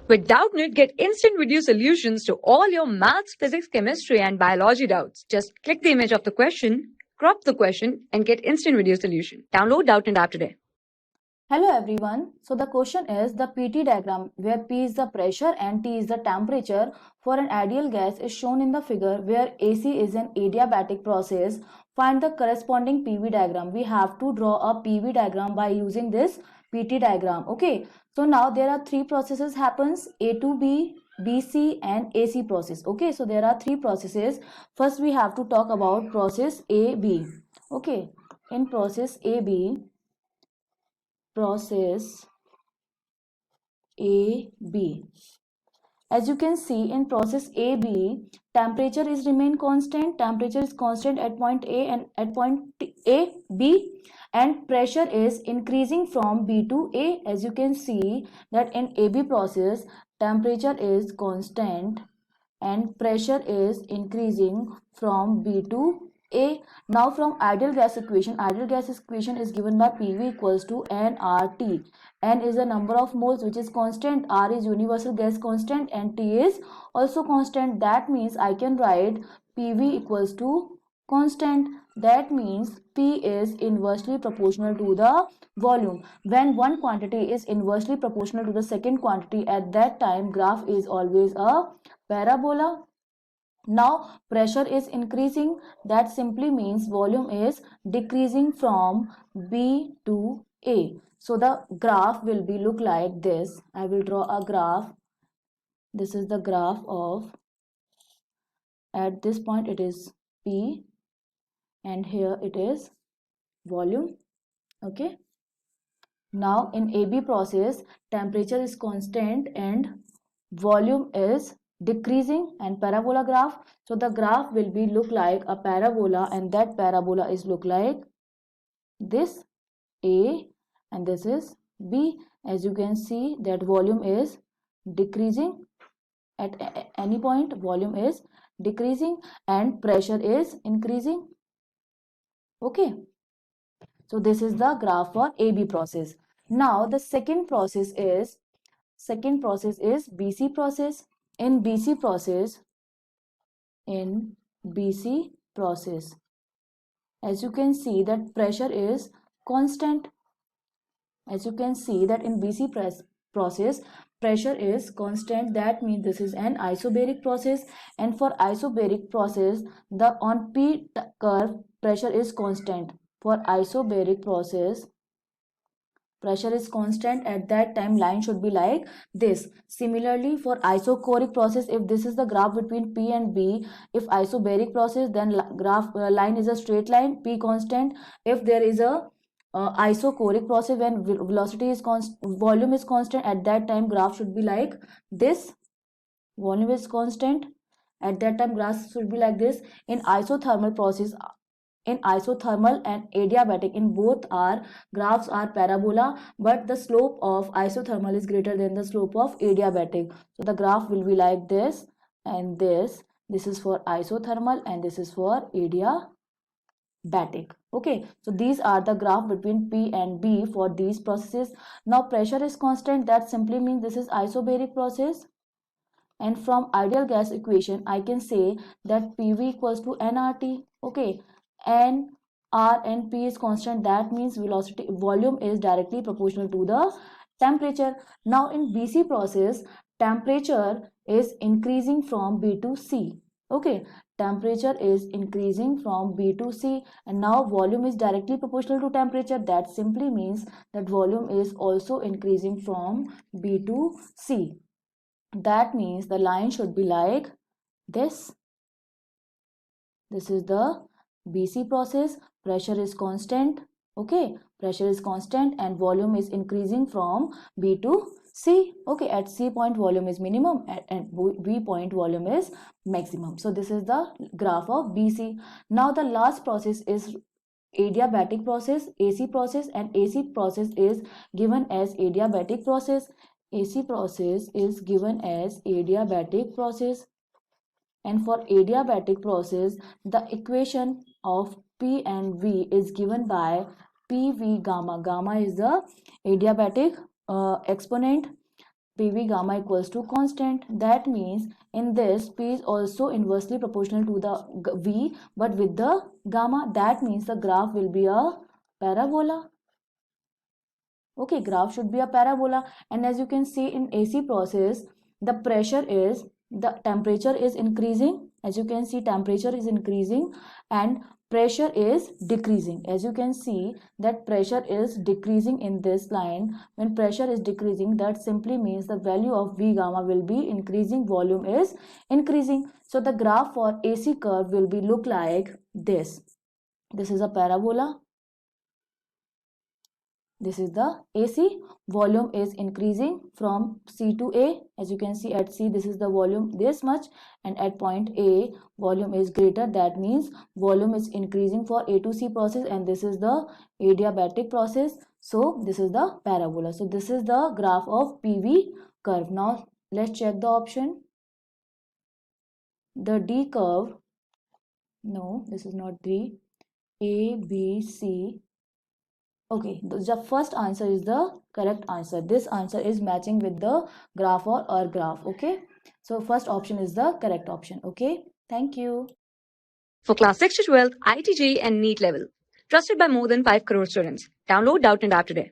With Doubtnut, get instant video solutions to all your maths, physics, chemistry, and biology doubts. Just click the image of the question, crop the question, and get instant video solution. Download Doubtnut app today. Hello everyone. So the question is the PT diagram where P is the pressure and T is the temperature for an ideal gas is shown in the figure where AC is an adiabatic process. Find the corresponding PV diagram. We have to draw a PV diagram by using this PT diagram. Okay. So now there are three processes happens A to B, BC and AC process. Okay. So there are three processes. First we have to talk about process AB. Okay. In process AB, process AB. As you can see in process AB, temperature is remain constant. Temperature is constant at point A and at point A, B, and pressure is increasing from B to A. As you can see that in AB process, temperature is constant and pressure is increasing from B to A. Now from ideal gas equation is given by PV equals to nRT. N is the number of moles which is constant, R is universal gas constant and T is also constant. That means I can write PV equals to constant. That means P is inversely proportional to the volume. When one quantity is inversely proportional to the second quantity, at that time graph is always a parabola. Now pressure is increasing. That simply means volume is decreasing from B to A. So the graph will be look like this. I will draw a graph. This is the graph of, at this point it is P and here it is volume. Okay. Now in AB process, temperature is constant and volume is decreasing and parabola graph. So the graph will be look like a parabola and that parabola is look like this A and this is B. As you can see that volume is decreasing at any point, volume is decreasing and pressure is increasing. Okay. So this is the graph for AB process. Now the second process is BC process. In BC process, as you can see that pressure is constant. As you can see that in BC process, pressure is constant. That means this is an isobaric process, and for isobaric process, the on P curve pressure is constant. For isobaric process, pressure is constant. At that time line should be like this. Similarly for isochoric process, if this is the graph between P and B, if isobaric process, then graph line is a straight line, P constant. If there is a isochoric process, when velocity is constant, volume is constant, at that time graph should be like this. Volume is constant, at that time graph should be like this. In isothermal process, in isothermal and adiabatic, in both our graphs are parabola, but the slope of isothermal is greater than the slope of adiabatic. So the graph will be like this and this. This is for isothermal and this is for adiabatic. Okay, so these are the graph between P and B for these processes. Now pressure is constant. That simply means this is isobaric process. And from ideal gas equation, I can say that PV equals to nRT. Okay, N, R and P is constant. That means velocity, volume is directly proportional to the temperature. Now in BC process, temperature is increasing from B to C. Okay, temperature is increasing from B to C, and now volume is directly proportional to temperature. That simply means that volume is also increasing from B to C. That means the line should be like this. This is the BC process. Pressure is constant. Okay, pressure is constant and volume is increasing from B to C. Okay, at C point volume is minimum, at B point volume is maximum. So this is the graph of BC. Now the last process is adiabatic process, AC process, and AC process is given as adiabatic process. AC process is given as adiabatic process, and for adiabatic process the equation of P and V is given by PV gamma. Gamma is the adiabatic exponent. PV gamma equals to constant. That means in this P is also inversely proportional to the V but with the gamma. That means the graph will be a parabola. Okay, graph should be a parabola. And as you can see in AC process, the temperature is increasing. As you can see, temperature is increasing and pressure is decreasing. As you can see that pressure is decreasing in this line. When pressure is decreasing, that simply means the value of V gamma will be increasing, volume is increasing. So the graph for AC curve will be look like this. This is a parabola. This is the AC. Volume is increasing from C to A. As you can see at C, this is the volume this much, and at point A, volume is greater. That means volume is increasing for A to C process, and this is the adiabatic process. So this is the parabola. So this is the graph of PV curve. Now let's check the option. The D curve. No, this is not D. A, B, C. Okay, the first answer is the correct answer. This answer is matching with the graph or R graph. Okay, so first option is the correct option. Okay, thank you. For class 6 to 12, IIT JEE and NEET level. Trusted by more than 5 crore students. Download Doubtnut App today.